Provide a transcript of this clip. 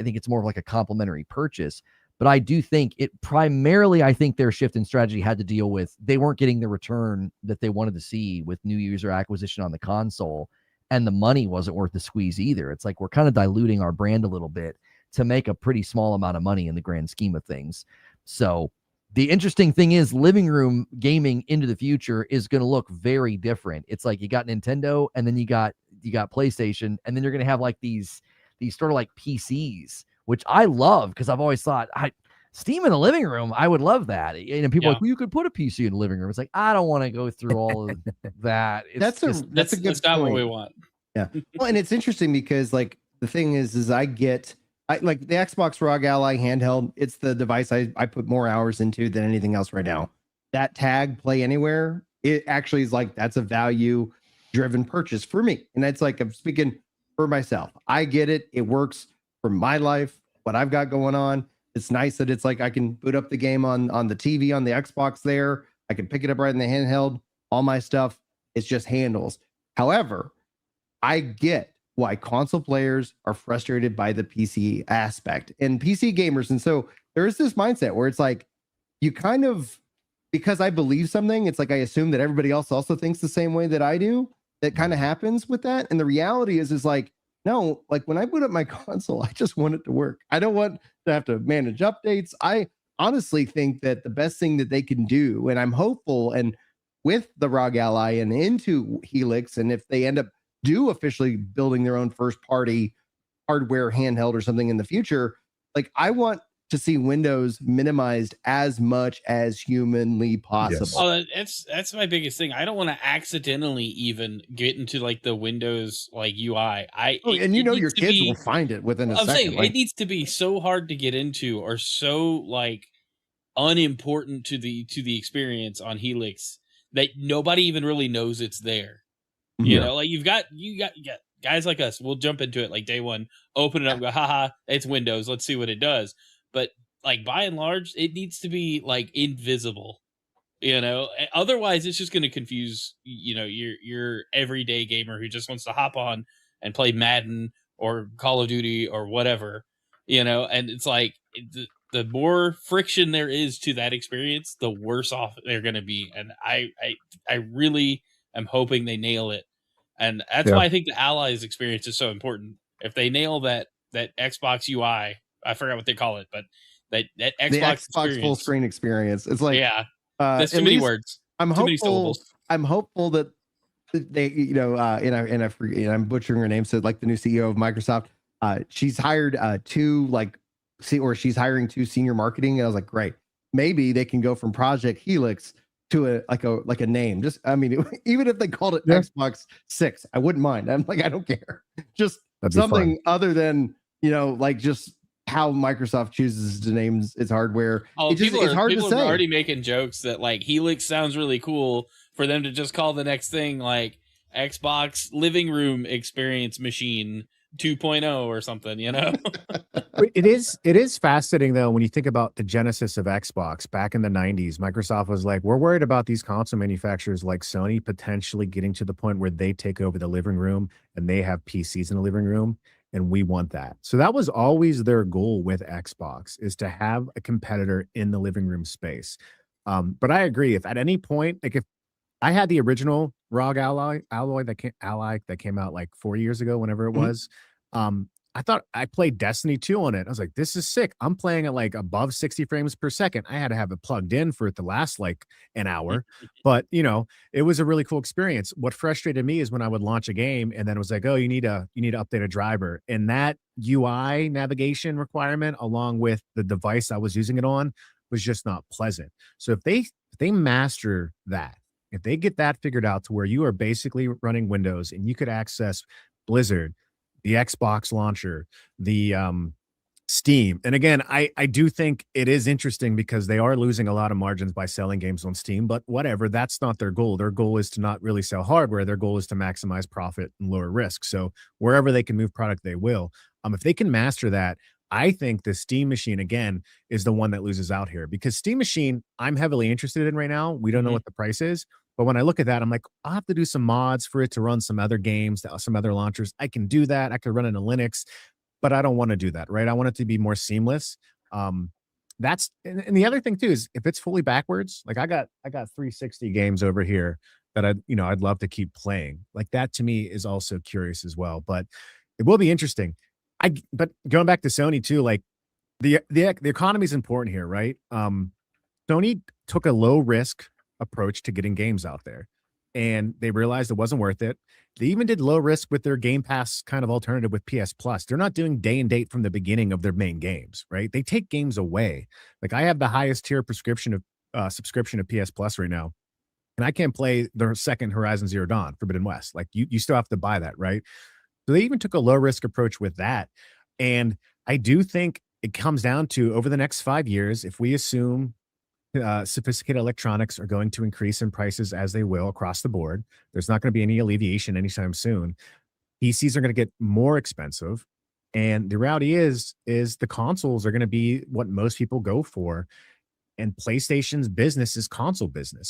think it's more of like a complementary purchase. But I do think it primarily, I think their shift in strategy had to deal with they weren't getting the return that they wanted to see with new user acquisition on the console. And the money wasn't worth the squeeze either. It's like we're kind of diluting our brand a little bit to make a pretty small amount of money in the grand scheme of things. So the interesting thing is living room gaming into the future is going to look very different. It's like you got Nintendo and then you got PlayStation, and then you're going to have like these sort of like PCs, which I love because I've always thought Steam in the living room, I would love that. And people are like, well, you could put a PC in the living room. It's like, I don't want to go through all of that. That's a good not what we want. Yeah. Well, and it's interesting because like the thing is I like the Xbox ROG Ally handheld. It's the device I put more hours into than anything else right now. That tag play anywhere, it actually is like, that's a value driven purchase for me. And that's like, I'm speaking for myself. I get it. It works for my life, what I've got going on. It's nice that it's like I can boot up the game on the TV, on the Xbox there. I can pick it up right in the handheld, all my stuff. It's just handles. However, I get why console players are frustrated by the PC aspect and PC gamers. And so there is this mindset where it's like, you kind of, because I believe something, it's like I assume that everybody else also thinks the same way that I do. That kind of happens with that. And the reality is like, no, like when I boot up my console, I just want it to work. I don't want to have to manage updates. I honestly think that the best thing that they can do, and I'm hopeful, and with the ROG Ally and into Helix, and if they end up officially building their own first party hardware handheld or something in the future, like I want to see Windows minimized as much as humanly possible. Yes. That's my biggest thing. I don't want to accidentally even get into like the Windows like UI. And your kids will find it within a second. I'm saying it needs to be so hard to get into or so like unimportant to the experience on Helix that nobody even really knows it's there. You know, like you got guys like us. We'll jump into it like day one, open it up, go, haha, it's Windows. Let's see what it does. But like by and large, it needs to be like invisible. You know, otherwise it's just going to confuse your everyday gamer who just wants to hop on and play Madden or Call of Duty or whatever. You know, and it's like the more friction there is to that experience, the worse off they're going to be. And I really am hoping they nail it. And that's why I think the Allies experience is so important. If they nail that Xbox UI, I forgot what they call it, but that Xbox full screen experience. It's like, there's too many words. I'm too many syllables. I'm hopeful that they, and I forget, I'm butchering her name. So like the new CEO of Microsoft, she's hired she's hiring 2 senior marketing. And I was like, great. Maybe they can go from Project Helix to a name. Just, I mean, even if they called it Xbox 6, I wouldn't mind. I'm like, I don't care. Just something other than, like just how Microsoft chooses to name its hardware. It's hard to say. People are already making jokes that like Helix sounds really cool for them to just call the next thing like Xbox living room experience machine 2.0 or something, It is fascinating though when you think about the genesis of Xbox back in the 90s. Microsoft was like, we're worried about these console manufacturers like Sony potentially getting to the point where they take over the living room and they have PCs in the living room, and we want that. So that was always their goal with Xbox, is to have a competitor in the living room space. But I agree, if at any point, like if I had the original ROG Ally that came out like 4 years ago, whenever it was. I thought I played Destiny 2 on it. I was like, this is sick. I'm playing at like above 60 frames per second. I had to have it plugged in for it to last like an hour, but it was a really cool experience. What frustrated me is when I would launch a game and then it was like, oh, you need to update a driver, and that UI navigation requirement along with the device I was using it on was just not pleasant. So if they master that, if they get that figured out to where you are basically running Windows and you could access Blizzard, the Xbox launcher, the Steam. And again, I do think it is interesting because they are losing a lot of margins by selling games on Steam, but whatever, that's not their goal. Their goal is to not really sell hardware. Their goal is to maximize profit and lower risk. So wherever they can move product, they will. If they can master that, I think the Steam machine, again, is the one that loses out here, because Steam machine, I'm heavily interested in right now. We don't know what the price is. But when I look at that, I'm like, I'll have to do some mods for it to run some other games, some other launchers. I can do that. I could run it in Linux. but I don't want to do that, right? I want it to be more seamless. That's and the other thing too is if it's fully backwards, like I got 360 games over here that I'd love to keep playing. Like that to me is also curious as well. But it will be interesting. But going back to Sony too, like the economy is important here, right? Sony took a low risk approach to getting games out there, and they realized it wasn't worth it. They even did low risk with their Game Pass kind of alternative with PS Plus. They're not doing day and date from the beginning of their main games, right? They take games away. Like I have the highest tier subscription of PS Plus right now, and I can't play the second Horizon Zero Dawn Forbidden West. Like you still have to buy that, right? So they even took a low risk approach with that. And I do think it comes down to over the next 5 years, if we assume sophisticated electronics are going to increase in prices as they will across the board, there's not going to be any alleviation anytime soon. PCs are going to get more expensive. And the reality is the consoles are going to be what most people go for. And PlayStation's business is console business.